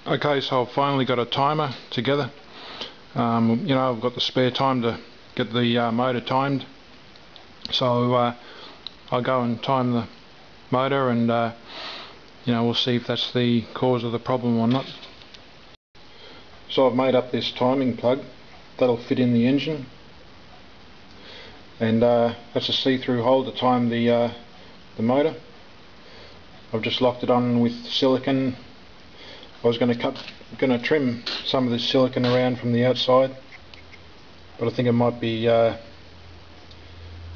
Okay, so I've finally got a timer together. You know, I've got the spare time to get the motor timed, so I'll go and time the motor, and you know, we'll see if that's the cause of the problem or not. So I've made up this timing plug that'll fit in the engine, and that's a see-through hole to time the motor. I've just locked it on with silicone. I was going to trim some of this silicone around from the outside, but I think it might be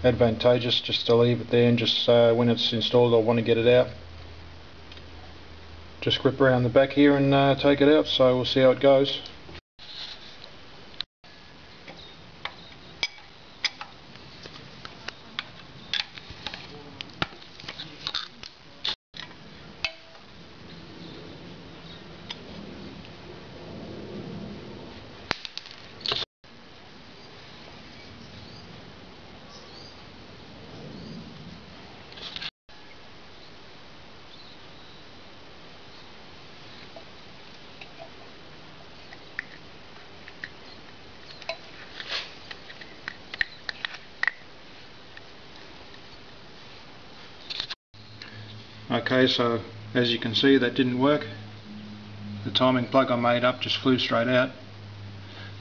advantageous just to leave it there, and just when it's installed I want to get it out. Just grip around the back here and take it out, so we'll see how it goes. Okay, so as you can see, that didn't work. The timing plug I made up just flew straight out,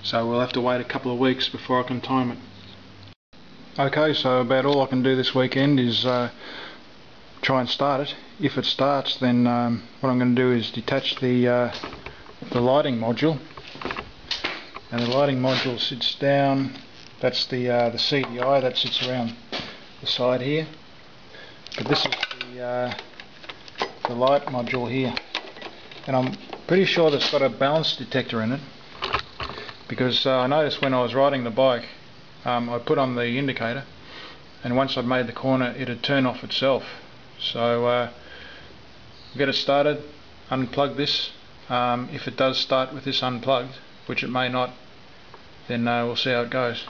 so we'll have to wait a couple of weeks before I can time it. Okay, so about all I can do this weekend is try and start it. If it starts, then what I'm going to do is detach the lighting module, and the lighting module sits down. That's the CDI that sits around the side here, but this is the light module here, and I'm pretty sure that's got a balance detector in it, because I noticed when I was riding the bike, I put on the indicator, and once I'd made the corner it'd turn off itself. So we'll get it started, unplug this. If it does start with this unplugged, which it may not, then we'll see how it goes.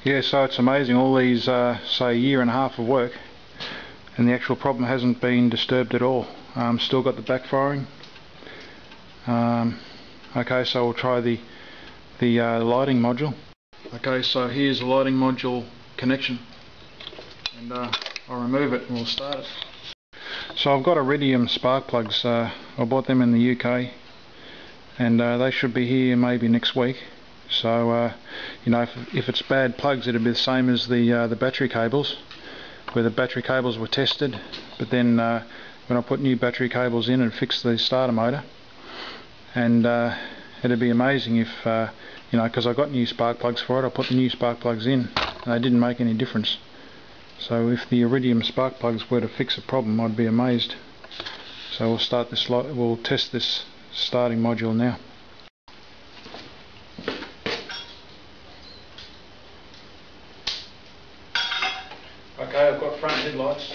Yeah, so it's amazing, all these say 1.5 years of work, and the actual problem hasn't been disturbed at all. Still got the backfiring. Okay, so we'll try the lighting module. Okay, so here's the lighting module connection, and I'll remove it and we'll start it. So I've got iridium spark plugs. I bought them in the UK, and they should be here maybe next week. So you know, if it's bad plugs, it'll be the same as the battery cables, where the battery cables were tested, but then when I put new battery cables in and fixed the starter motor, and it'd be amazing if you know, because I got new spark plugs for it, I put the new spark plugs in and they didn't make any difference. So if the iridium spark plugs were to fix a problem, I'd be amazed. So we'll start this, we'll test this starting module now. Okay, I've got front headlights.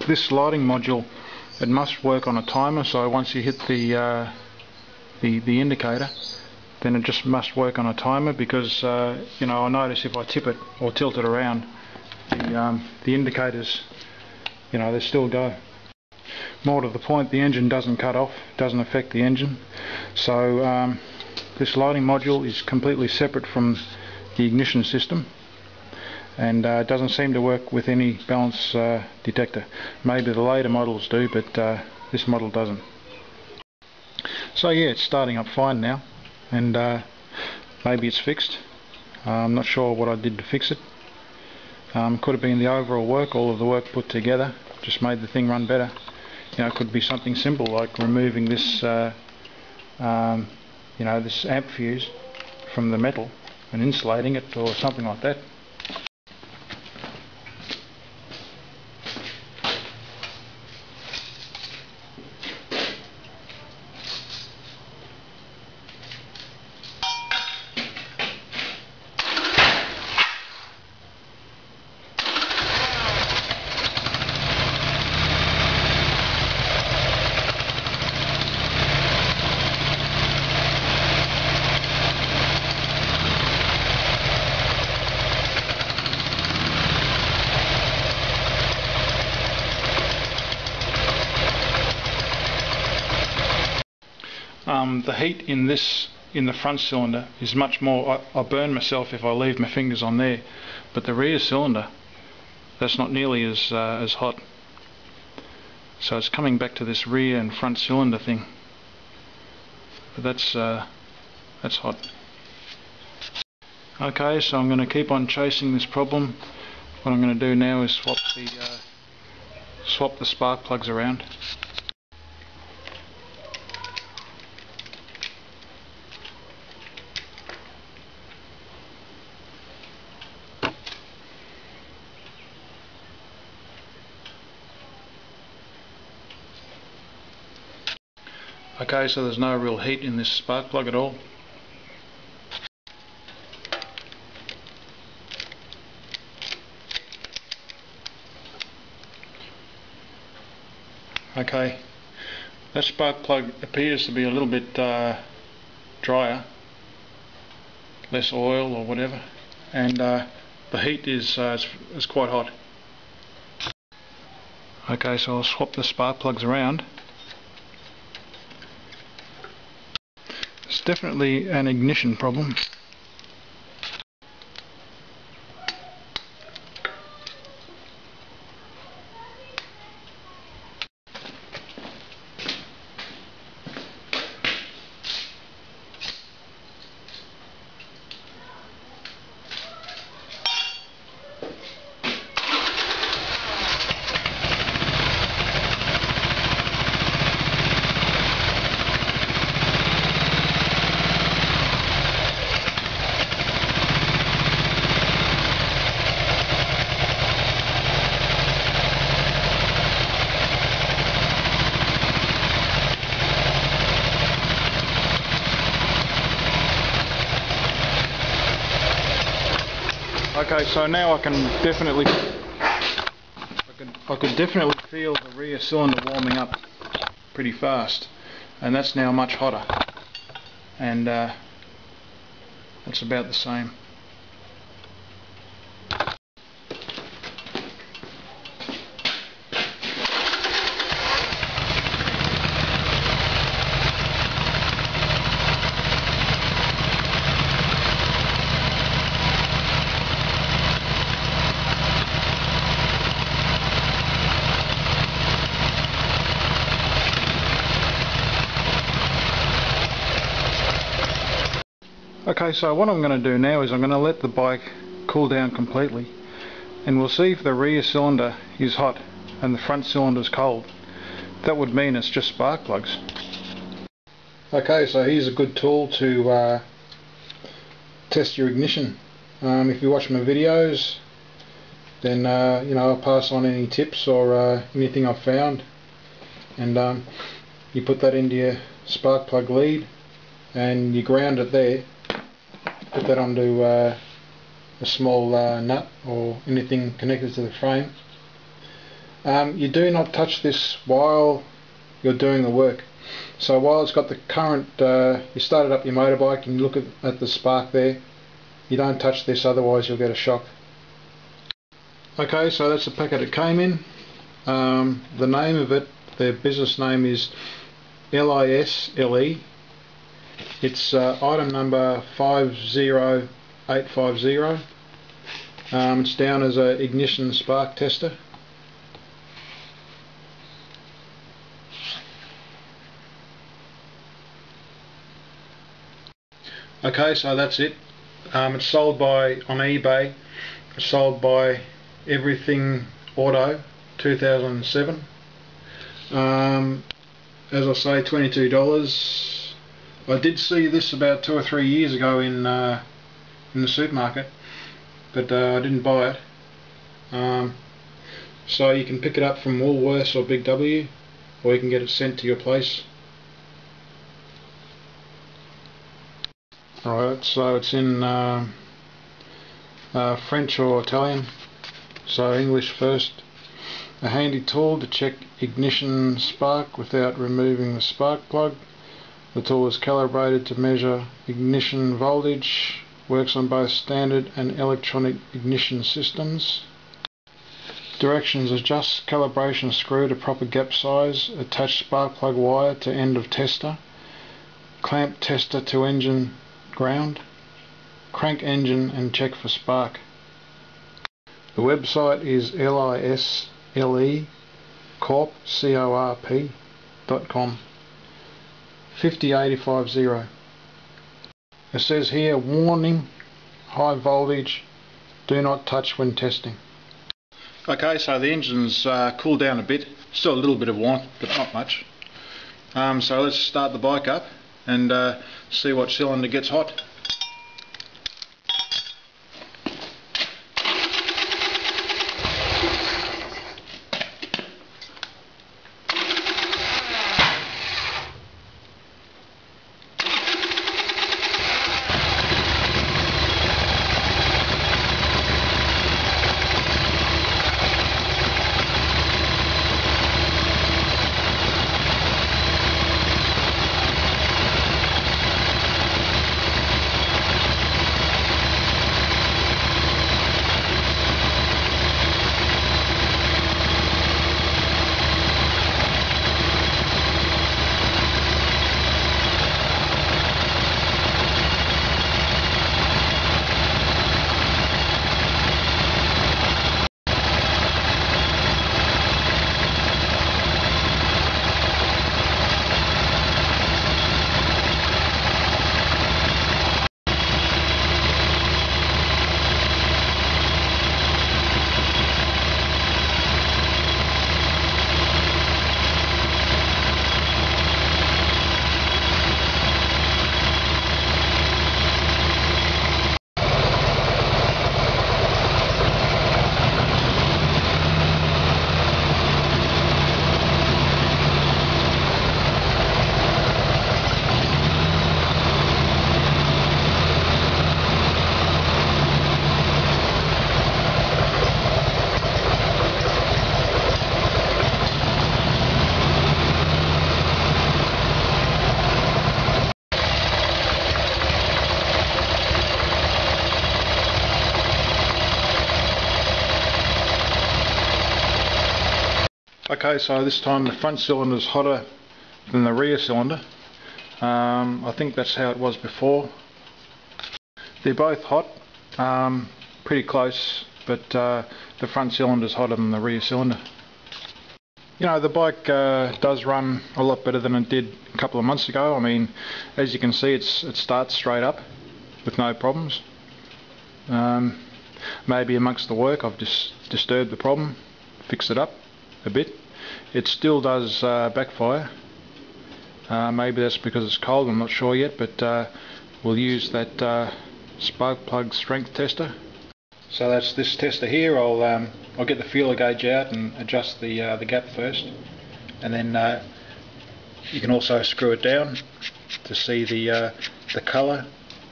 This lighting module, it must work on a timer, so once you hit the indicator, then it just must work on a timer, because you know, I notice if I tip it or tilt it around, the indicators, you know, they still go. More to the point, the engine doesn't cut off, doesn't affect the engine. So this lighting module is completely separate from the ignition system, and it doesn't seem to work with any balance detector. Maybe the later models do, but this model doesn't. So yeah, it's starting up fine now, and maybe it's fixed. I'm not sure what I did to fix it. Could have been the overall work, all of the work put together just made the thing run better. You know, it could be something simple like removing this you know, this amp fuse from the metal and insulating it, or something like that. the heat in the front cylinder is much more. I burn myself if I leave my fingers on there, but the rear cylinder, that's not nearly as hot. So it's coming back to this rear and front cylinder thing. But that's hot. Okay, so I'm going to keep on chasing this problem. What I'm going to do now is swap the spark plugs around. Okay, so there's no real heat in this spark plug at all. Okay, that spark plug appears to be a little bit drier, less oil or whatever, and the heat is quite hot. Okay, so I'll swap the spark plugs around. It's definitely an ignition problem. Okay, so now I can definitely, I could definitely feel the rear cylinder warming up pretty fast, and that's now much hotter, and that's about the same. Okay, so what I'm going to do now is I'm going to let the bike cool down completely, and we'll see if the rear cylinder is hot and the front cylinder is cold. That would mean it's just spark plugs. Okay, so here's a good tool to test your ignition. If you watch my videos, then you know, I'll pass on any tips or anything I've found, and you put that into your spark plug lead and you ground it there. Put that onto a small nut or anything connected to the frame. You do not touch this while you're doing the work. So while it's got the current, you started up your motorbike and you look at the spark there, you don't touch this, otherwise you'll get a shock. Okay, so that's the packet it came in. The name of it, their business name is LISLE. It's item number 50850. It's down as an ignition spark tester. Okay, so that's it. It's sold on eBay. It's sold by Everything Auto 2007. As I say, $22. I did see this about 2 or 3 years ago in the supermarket, but I didn't buy it. So you can pick it up from Woolworths or Big W, or you can get it sent to your place. Alright, so it's in French or Italian, so English first. A handy tool to check ignition spark without removing the spark plug. The tool is calibrated to measure ignition voltage, works on both standard and electronic ignition systems. Directions: adjust calibration screw to proper gap size, attach spark plug wire to end of tester, clamp tester to engine ground, crank engine and check for spark. The website is lislecorp.com 50850. It says here, warning, high voltage, do not touch when testing. Okay, so the engine's cooled down a bit, still a little bit of warmth but not much. So let's start the bike up and see what cylinder gets hot. Okay, so this time the front cylinder is hotter than the rear cylinder. I think that's how it was before. They're both hot, pretty close, but the front cylinder is hotter than the rear cylinder. You know, the bike does run a lot better than it did a couple of months ago. I mean, as you can see, it starts straight up with no problems. Maybe amongst the work I've just disturbed the problem, fixed it up a bit. It still does backfire. Maybe that's because it's cold, I'm not sure yet, but we'll use that spark plug strength tester. So that's this tester here. I'll get the feeler gauge out and adjust the gap first, and then you can also screw it down to see the colour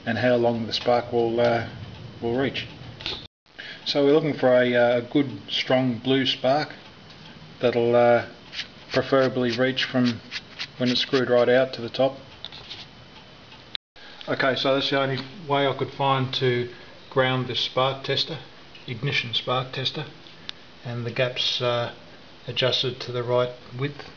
and how long the spark will reach. So we're looking for a good strong blue spark that'll preferably reach from when it's screwed right out to the top. Okay, so that's the only way I could find to ground this spark tester, ignition spark tester, and the gap's adjusted to the right width.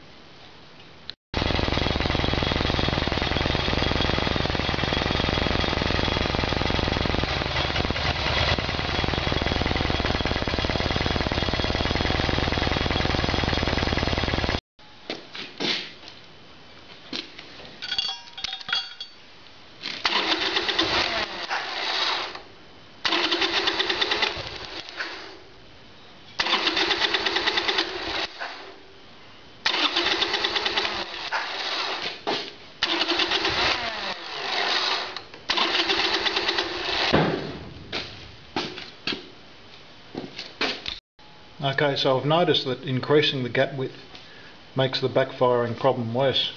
Okay, so I've noticed that increasing the gap width makes the backfiring problem worse.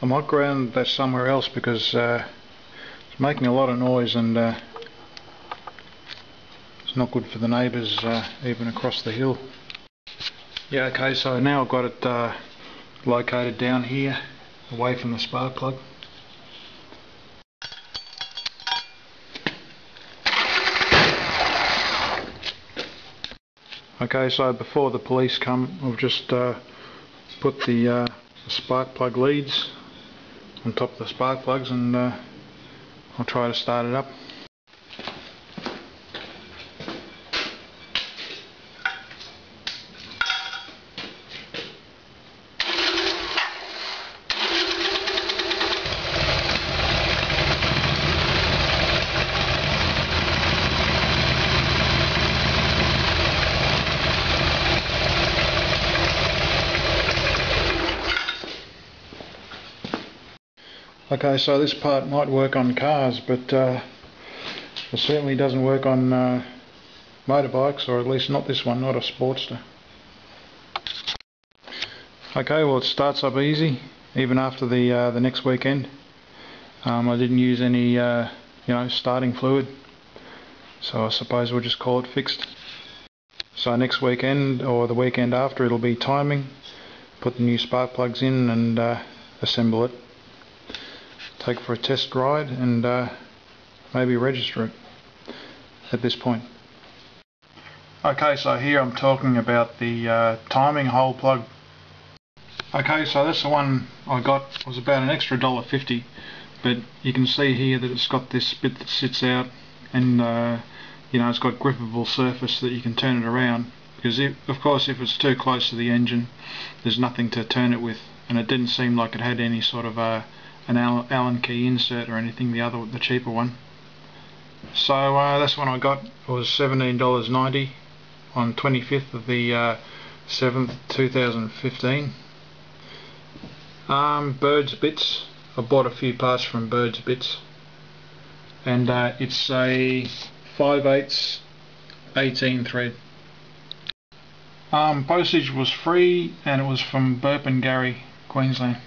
might ground that somewhere else because it's making a lot of noise, and it's not good for the neighbours even across the hill. Yeah, okay, so now I've got it located down here away from the spark plug. Okay, so before the police come, I've just put the spark plug leads on top of the spark plugs, and I'll try to start it up. Okay, so this part might work on cars, but it certainly doesn't work on motorbikes, or at least not this one, not a Sportster. Okay, well, it starts up easy even after the next weekend. I didn't use any starting fluid, so I suppose we'll just call it fixed. So next weekend or the weekend after, it'll be timing, put the new spark plugs in and assemble it. Take it for a test ride and maybe register it at this point. Okay, so here I'm talking about the timing hole plug. Okay, so that's the one I got. It was about an extra $1.50, but you can see here that it's got this bit that sits out, and it's got grippable surface that you can turn it around, because of course if it's too close to the engine there's nothing to turn it with, and it didn't seem like it had any sort of an Allen key insert or anything, the cheaper one. So that's one I got. It was $17.90 on 25th of the 7th 2015. Bird's Bits. I bought a few parts from Bird's Bits, and it's a 5/8 18 thread. Postage was free, and it was from Burpengary, Queensland.